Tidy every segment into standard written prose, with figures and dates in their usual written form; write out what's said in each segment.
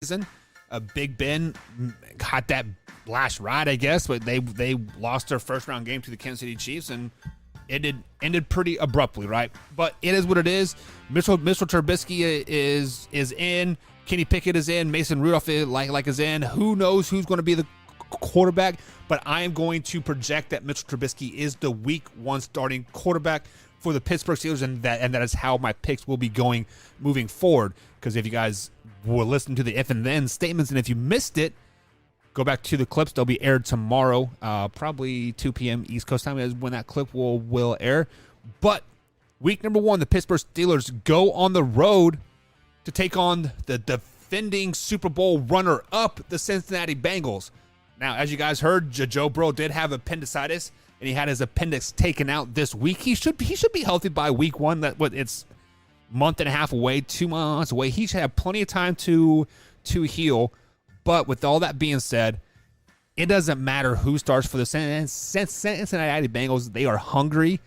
season. Big Ben got that last ride, I guess, but they lost their first round game to the Kansas City Chiefs, and it ended pretty abruptly, right? But it is what it is. Mitchell Trubisky is in. Kenny Pickett is in. Mason Rudolph is in. Who knows who's going to be the quarterback? But I am going to project that Mitchell Trubisky is the Week 1 starting quarterback for the Pittsburgh Steelers, and that is how my picks will be going moving forward. Because if you guys will listen to the if and then statements, and if you missed it, go back to the clips. They'll be aired tomorrow, probably 2 p.m. East Coast time is when that clip will air. But week number 1, the Pittsburgh Steelers go on the road to take on the defending Super Bowl runner-up, the Cincinnati Bengals. Now, as you guys heard, Joe Burrow did have appendicitis, and he had his appendix taken out this week. He should be healthy by week 1. It's a month and a half away, 2 months away. He should have plenty of time to heal. But with all that being said, it doesn't matter who starts for the Cincinnati Bengals. They are hungry,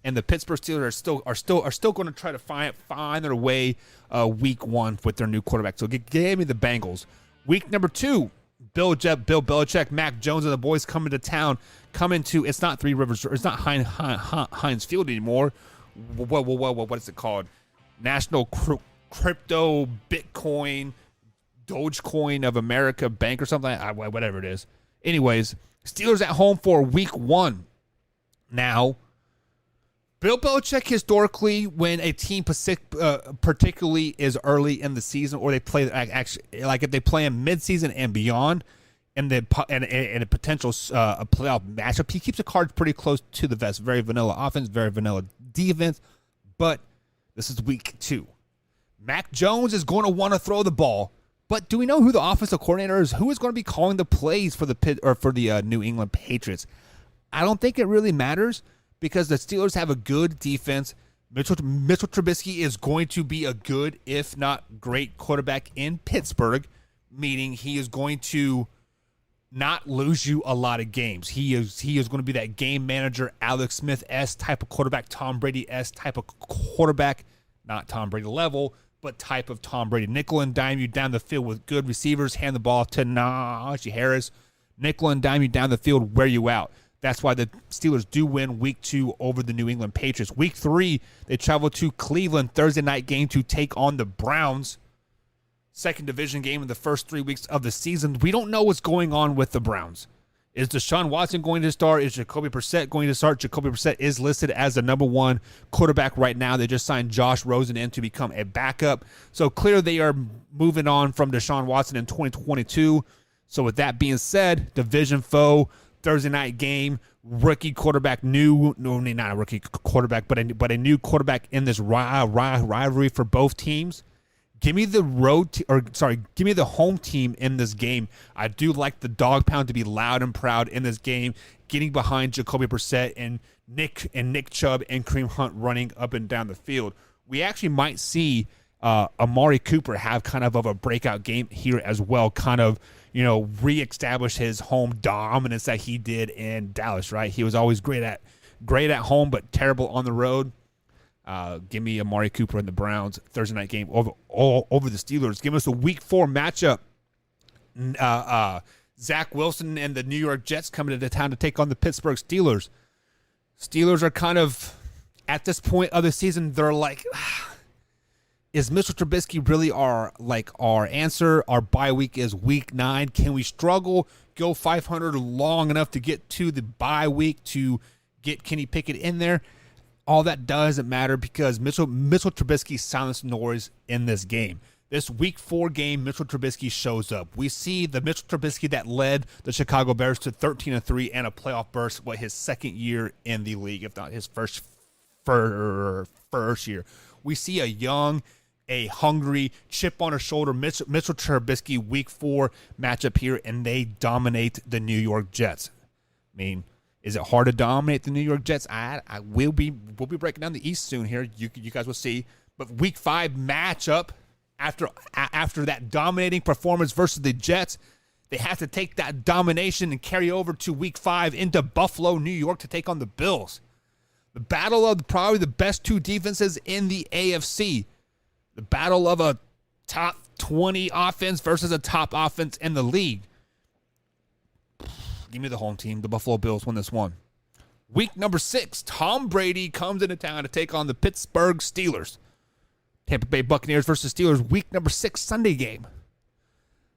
and the Pittsburgh Steelers are still going to try to find their way week 1 with their new quarterback. So give me the Bengals. Week number 2. Bill Belichick, Mac Jones, and the boys coming to town. It's not Three Rivers, it's not Heinz Field anymore. What is it called? National Crypto Bitcoin Dogecoin of America Bank or something. Whatever it is. Anyways, Steelers at home for week 1. Now, Bill Belichick historically, when a team particularly is early in the season, or they play actually like if they play in midseason and beyond, and a potential playoff matchup, he keeps the cards pretty close to the vest. Very vanilla offense, very vanilla defense. But this is week 2. Mac Jones is going to want to throw the ball, but do we know who the offensive coordinator is? Who is going to be calling the plays for the New England Patriots? I don't think it really matters, because the Steelers have a good defense. Mitchell Trubisky is going to be a good, if not great, quarterback in Pittsburgh, meaning he is going to not lose you a lot of games. He is going to be that game manager, Alex Smith-esque type of quarterback, Tom Brady-esque type of quarterback, not Tom Brady level, but type of Tom Brady. Nickel and dime you down the field with good receivers, hand the ball to Najee Harris. Nickel and dime you down the field, wear you out. That's why the Steelers do win week 2 over the New England Patriots. Week 3, they travel to Cleveland, Thursday night game to take on the Browns. Second division game in the first 3 weeks of the season. We don't know what's going on with the Browns. Is Deshaun Watson going to start? Is Jacoby Brissett going to start? Jacoby Brissett is listed as the number 1 quarterback right now. They just signed Josh Rosen in to become a backup. So clear they are moving on from Deshaun Watson in 2022. So with that being said, division foe, Thursday night game, rookie quarterback, not a rookie quarterback, but a new quarterback in this rivalry for both teams. Give me the give me the home team in this game. I do like the dog pound to be loud and proud in this game, getting behind Jacoby Brissett and Nick Chubb and Kareem Hunt running up and down the field. We actually might see Amari Cooper have kind of a breakout game here as well, kind of, reestablish his home dominance that he did in Dallas, right? He was always great at home, but terrible on the road. Give me Amari Cooper and the Browns Thursday night game over the Steelers. Give us a week 4 matchup. Zach Wilson and the New York Jets coming to town to take on the Pittsburgh Steelers. Steelers are kind of, at this point of the season, they're like, is Mitchell Trubisky really our answer? Our bye week is week 9. Can we struggle, go 500 long enough to get to the bye week to get Kenny Pickett in there? All that doesn't matter, because Mitchell Trubisky silenced noise in this game. This week 4 game, Mitchell Trubisky shows up. We see the Mitchell Trubisky that led the Chicago Bears to 13-3 and a playoff berth, his second year in the league, if not his first year. We see a young, a hungry, chip on her shoulder Mitchell Trubisky week 4 matchup here, and they dominate the New York Jets. I mean, is it hard to dominate the New York Jets? We'll be breaking down the East soon here. You guys will see. But week 5 matchup, after that dominating performance versus the Jets, they have to take that domination and carry over to week 5 into Buffalo, New York to take on the Bills. The battle of probably the best 2 defenses in the AFC. The battle of a top 20 offense versus a top offense in the league. Give me the home team. The Buffalo Bills win this one. Week number 6, Tom Brady comes into town to take on the Pittsburgh Steelers. Tampa Bay Buccaneers versus Steelers, week number 6, Sunday game.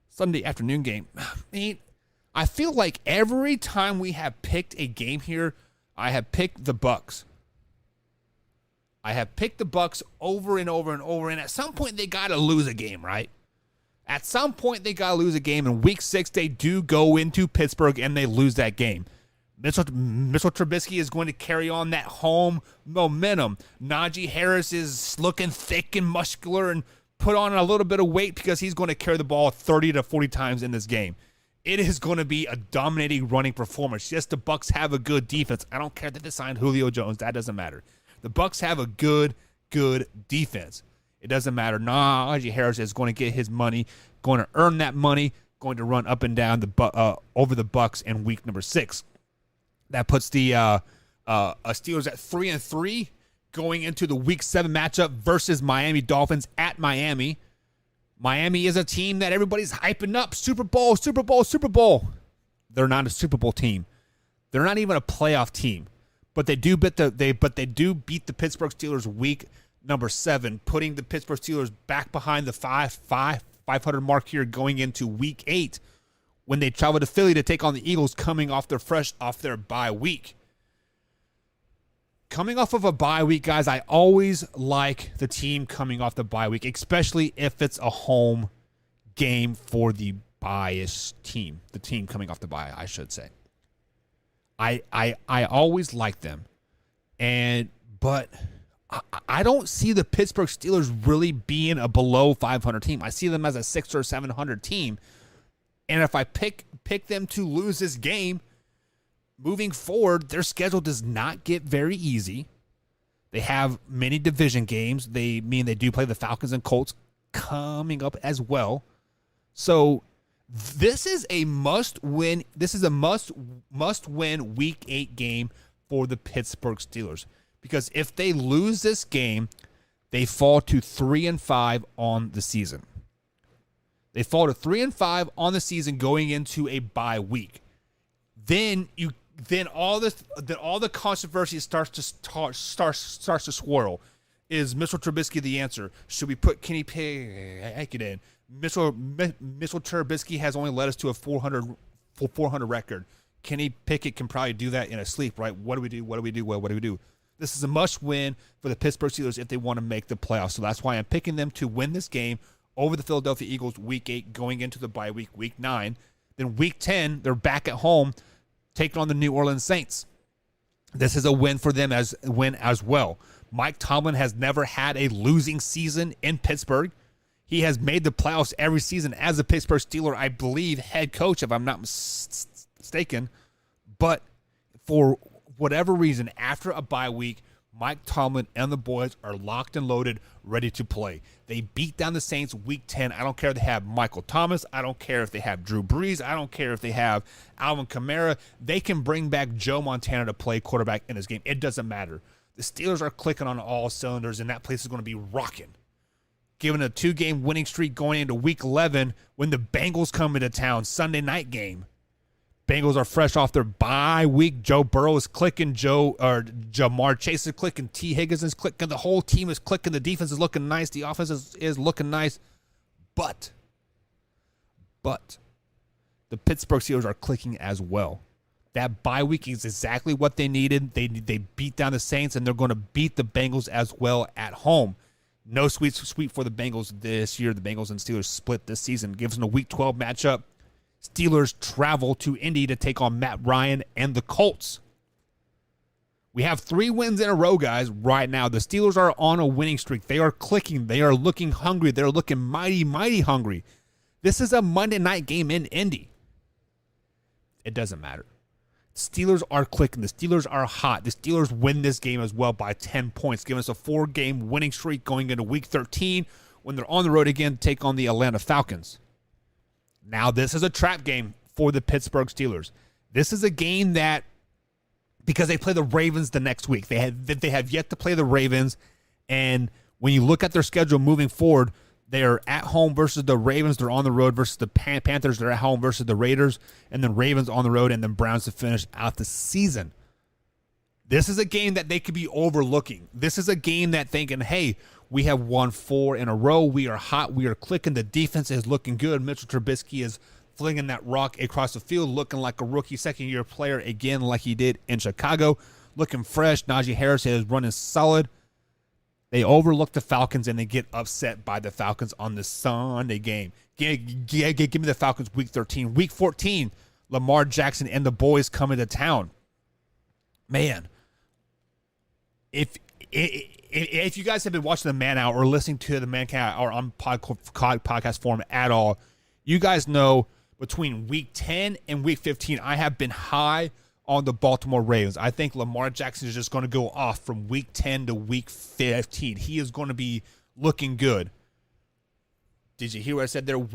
Sunday afternoon game. I feel like every time we have picked a game here, I have picked the Bucs. I have picked the Bucs over and over and over, and at some point they got to lose a game, right? At some point they got to lose a game, and week 6 they do go into Pittsburgh and they lose that game. Mitchell Trubisky is going to carry on that home momentum. Najee Harris is looking thick and muscular and put on a little bit of weight because he's going to carry the ball 30 to 40 times in this game. It is going to be a dominating running performance. Yes, the Bucs have a good defense. I don't care that they signed Julio Jones. That doesn't matter. The Bucs have a good defense. It doesn't matter. Najee Harris is going to get his money, going to earn that money, going to run up and down over the Bucs in week number 6. That puts the Steelers at 3-3 going into the week 7 matchup versus Miami Dolphins at Miami. Miami is a team that everybody's hyping up. Super Bowl, Super Bowl, Super Bowl. They're not a Super Bowl team. They're not even a playoff team. But they do beat the Pittsburgh Steelers week number 7, putting the Pittsburgh Steelers back behind the 500 mark here going into week 8 when they travel to Philly to take on the Eagles coming off their bye week. Coming off of a bye week, guys, I always like the team coming off the bye week, especially if it's a home game for the biased team. The team coming off the bye, I should say. I always like them. But I don't see the Pittsburgh Steelers really being a below 500 team. I see them as a 600 or 700 team. And if I pick them to lose this game, moving forward, their schedule does not get very easy. They have many division games. They do play the Falcons and Colts coming up as well. So this is a must-win. This is a must-win Week 8 game for the Pittsburgh Steelers, because if they lose this game, they fall to 3-5 on the season. They fall to 3-5 on the season going into a bye week. Then all the controversy starts to swirl. Is Mitchell Trubisky the answer? Should we put Kenny Pickett in? Mitchell Trubisky has only led us to a 400 record. Kenny Pickett can probably do that in a sleep, right? What do we do? This is a must-win for the Pittsburgh Steelers if they want to make the playoffs. So that's why I'm picking them to win this game over the Philadelphia Eagles week 8 going into the bye week, week 9. Then week 10, they're back at home taking on the New Orleans Saints. This is a win for them as well. Mike Tomlin has never had a losing season in Pittsburgh. He has made the playoffs every season as a Pittsburgh Steeler, I believe, head coach, if I'm not mistaken. But for whatever reason, after a bye week, Mike Tomlin and the boys are locked and loaded, ready to play. They beat down the Saints week 10. I don't care if they have Michael Thomas. I don't care if they have Drew Brees. I don't care if they have Alvin Kamara. They can bring back Joe Montana to play quarterback in this game. It doesn't matter. The Steelers are clicking on all cylinders, and that place is going to be rocking. Given a 2-game winning streak going into week 11 when the Bengals come into town, Sunday night game. Bengals are fresh off their bye week. Joe Burrow is clicking. Jamar Chase is clicking. T. Higgins is clicking. The whole team is clicking. The defense is looking nice. The offense is looking nice. But the Pittsburgh Steelers are clicking as well. That bye week is exactly what they needed. They beat down the Saints, and they're going to beat the Bengals as well at home. No sweep for the Bengals this year. The Bengals and Steelers split this season. Gives them a week 12 matchup. Steelers travel to Indy to take on Matt Ryan and the Colts. We have 3 wins in a row, guys, right now. The Steelers are on a winning streak. They are clicking. They are looking hungry. They're looking mighty, mighty hungry. This is a Monday night game in Indy. It doesn't matter. Steelers are clicking. The Steelers are hot. The Steelers win this game as well by 10 points, giving us a 4-game winning streak going into week 13 when they're on the road again to take on the Atlanta Falcons. Now, this is a trap game for the Pittsburgh Steelers. This is a game that, because they play the Ravens the next week, they have yet to play the Ravens, and when you look at their schedule moving forward, They're at home versus the Ravens. They're on the road versus the Panthers. They're at home versus the Raiders. And then Ravens on the road, and then Browns to finish out the season. This is a game that they could be overlooking. This is a game that thinking, hey, we have won 4 in a row. We are hot. We are clicking. The defense is looking good. Mitchell Trubisky is flinging that rock across the field, looking like a rookie second-year player again like he did in Chicago. Looking fresh. Najee Harris is running solid. They overlook the Falcons, and they get upset by the Falcons on the Sunday game. Give me the Falcons week 13. Week 14, Lamar Jackson and the boys coming to town. Man, if you guys have been watching the Man Out or listening to the Man Out or on podcast form at all, you guys know between week 10 and week 15, I have been high on the Baltimore Ravens. I think Lamar Jackson is just going to go off from week 10 to week 15. He is going to be looking good. Did you hear what I said there?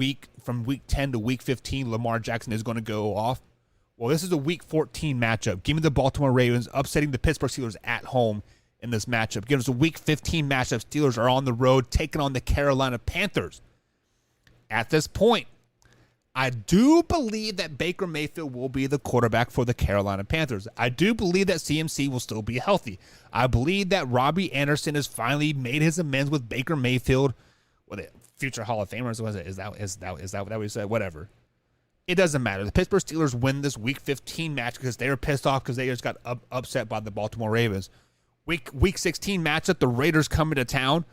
From week 10 to week 15, Lamar Jackson is going to go off. Well, this is a week 14 matchup. Give me the Baltimore Ravens upsetting the Pittsburgh Steelers at home in this matchup. Give us a week 15 matchup. Steelers are on the road taking on the Carolina Panthers. At this point, I do believe that Baker Mayfield will be the quarterback for the Carolina Panthers. I do believe that CMC will still be healthy. I believe that Robbie Anderson has finally made his amends with Baker Mayfield. What, future Hall of Famers? Was it? Is that what we said? Whatever. It doesn't matter. The Pittsburgh Steelers win this Week 15 match because they were pissed off because they just got upset by the Baltimore Ravens. Week 16 matchup, the Raiders coming to town.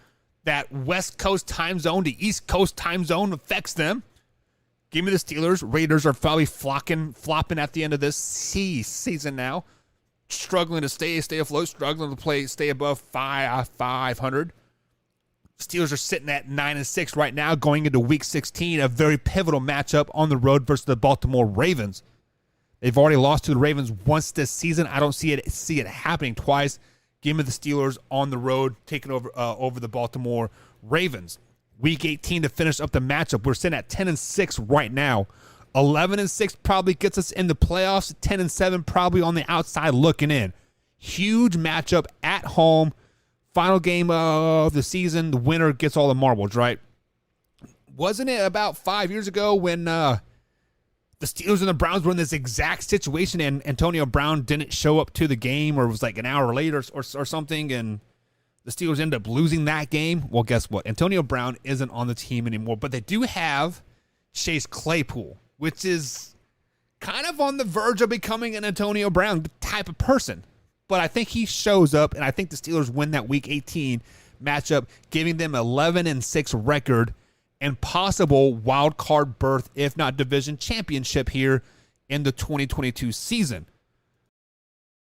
That West Coast time zone to East Coast time zone affects them. Give me the Steelers. Raiders are probably flopping at the end of this season now. Struggling to stay afloat, struggling to stay above 500. Steelers are sitting at 9-6 right now, going into Week 16, a very pivotal matchup on the road versus the Baltimore Ravens. They've already lost to the Ravens once this season. I don't see it happening twice. Give me the Steelers on the road, taking over the Baltimore Ravens. Week 18 to finish up the matchup. We're sitting at 10-6 right now. 11-6 probably gets us in the playoffs. 10-7 probably on the outside looking in. Huge matchup at home. Final game of the season. The winner gets all the marbles, right? Wasn't it about 5 years ago when the Steelers and the Browns were in this exact situation and Antonio Brown didn't show up to the game, or it was like an hour later or something, and the Steelers ended up losing that game? Well, guess what? Antonio Brown isn't on the team anymore, but they do have Chase Claypool, which is kind of on the verge of becoming an Antonio Brown type of person. But I think he shows up, and I think the Steelers win that Week 18 matchup, giving them 11-6 record and possible wild card berth, if not division championship here in the 2022 season.